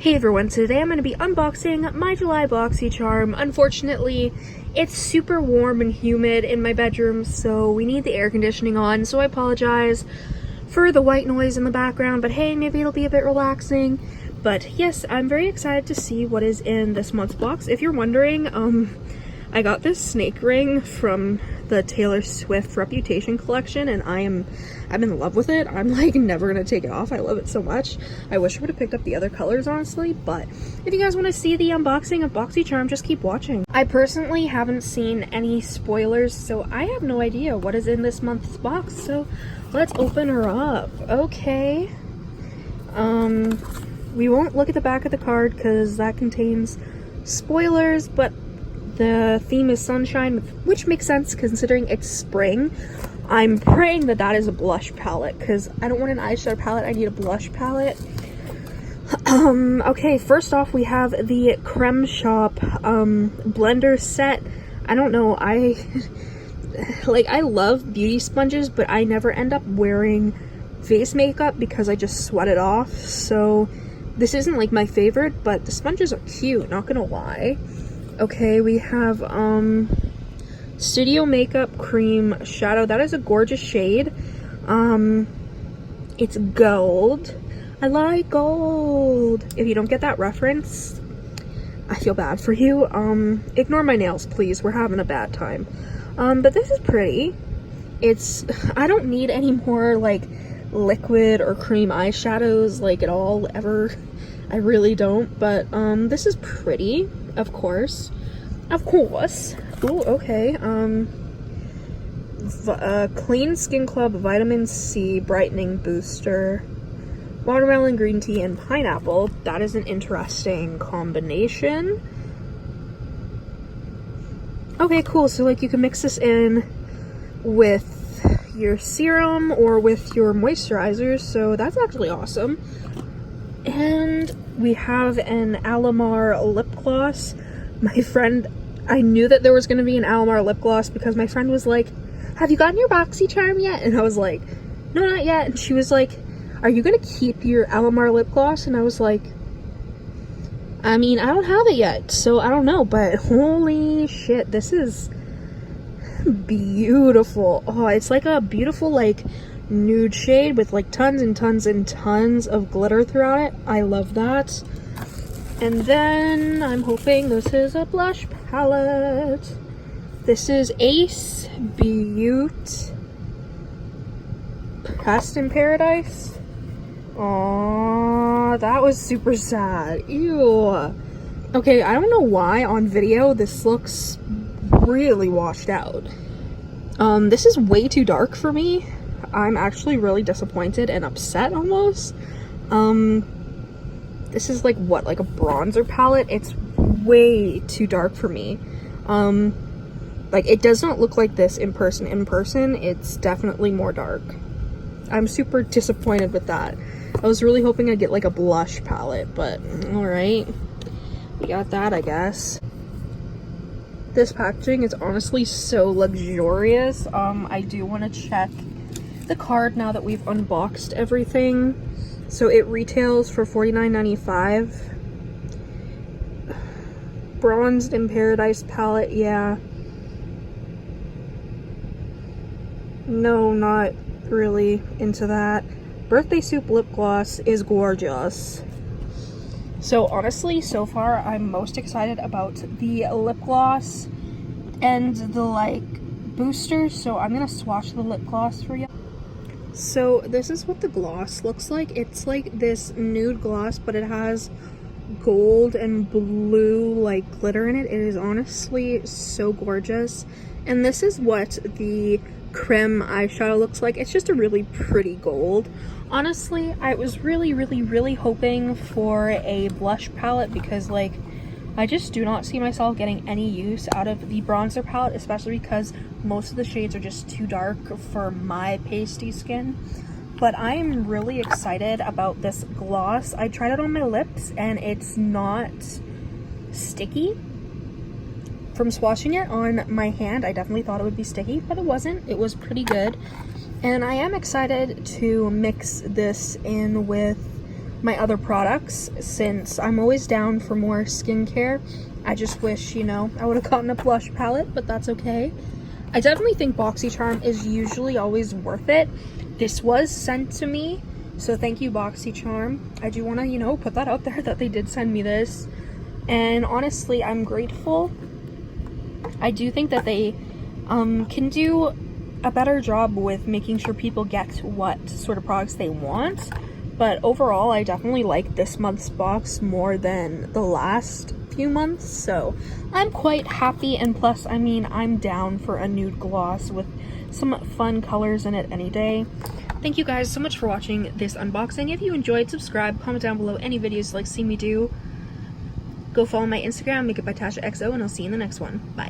Hey everyone, today I'm going to be unboxing my July Boxycharm. Unfortunately, it's super warm and humid in my bedroom, so we need the air conditioning on, so I apologize for the white noise in the background, but hey, maybe it'll be a bit relaxing. But yes, I'm very excited to see what is in this month's box. If you're wondering, I got this snake ring from the Taylor Swift Reputation collection, and I'm in love with it. I'm like never gonna take it off. I love it so much. I wish I would have picked up the other colors, honestly, but if you guys want to see the unboxing of Boxycharm, just keep watching. I personally haven't seen any spoilers, so I have no idea what is in this month's box, so let's open her up. Okay. We won't look at the back of the card because that contains spoilers, but the theme is sunshine, which makes sense considering it's spring. I'm praying that that is a blush palette because I don't want an eyeshadow palette, I need a blush palette. Okay, first off we have the Creme Shop blender set. I don't know, I love beauty sponges, but I never end up wearing face makeup because I just sweat it off, so this isn't like my favorite, but the sponges are cute, not gonna lie. Okay, we have Studio Makeup Cream Shadow. That is a gorgeous shade. It's gold. I like gold. If you don't get that reference, I feel bad for you. Ignore my nails, please. We're having a bad time. But this is pretty. I don't need any more like liquid or cream eyeshadows like at all ever. I really don't, but this is pretty, of course. Ooh, okay. Clean Skin Club Vitamin C Brightening Booster, watermelon green tea, and pineapple. That is an interesting combination. Okay, cool. So like you can mix this in with your serum or with your moisturizers, so that's actually awesome. And we have an Alamar lip gloss. I knew that there was going to be an Alamar lip gloss because my friend was like, have you gotten your Boxycharm yet? And I was like, no, not yet. And she was like, are you going to keep your Alamar lip gloss? And I was like, I mean, I don't have it yet, so I don't know, but holy shit, this is beautiful. Oh, it's like a beautiful like nude shade with like tons and tons and tons of glitter throughout it. I love that. And then I'm hoping this is a blush palette. This is Ace Beaut Pressed in Paradise. Aww, that was super sad. Ew. Okay, I don't know why on video this looks really washed out. This is way too dark for me. I'm actually really disappointed and upset almost. This is like what, like a bronzer palette? It's way too dark for me. Like it does not look like this in person. In person, it's definitely more dark. I'm super disappointed with that. I was really hoping I'd get like a blush palette, but alright. We got that, I guess. This packaging is honestly so luxurious. I do want to check the card now that we've unboxed everything. So it retails for $49.95. Bronzed in Paradise palette, yeah. No, not really into that. Birthday Soup lip gloss is gorgeous. So honestly, so far, I'm most excited about the lip gloss and the like boosters. So I'm gonna swatch the lip gloss for you. So this is what the gloss looks like. It's like this nude gloss, but it has gold and blue like glitter in it. It is honestly so gorgeous. And this is what the creme eyeshadow looks like. It's just a really pretty gold. Honestly, I was really hoping for a blush palette because like I just do not see myself getting any use out of the bronzer palette, especially because most of the shades are just too dark for my pasty skin. But I'm really excited about this gloss. I tried it on my lips and it's not sticky. From swatching it on my hand, I definitely thought it would be sticky, but it wasn't. It was pretty good. And I am excited to mix this in with my other products, since I'm always down for more skincare. I just wish, you know, I would have gotten a blush palette, but that's okay. I definitely think Boxycharm is usually always worth it. This was sent to me, so thank you, Boxycharm. I do want to, you know, put that out there that they did send me this. And honestly, I'm grateful. I do think that they can do a better job with making sure people get what sort of products they want. But overall, I definitely like this month's box more than the last few months, so I'm quite happy. And plus, I mean, I'm down for a nude gloss with some fun colors in it any day. Thank you guys so much for watching this unboxing. If you enjoyed, subscribe, comment down below any videos you'd like to see me do. Go follow my Instagram, Makeup by Tasha XO, and I'll see you in the next one. Bye.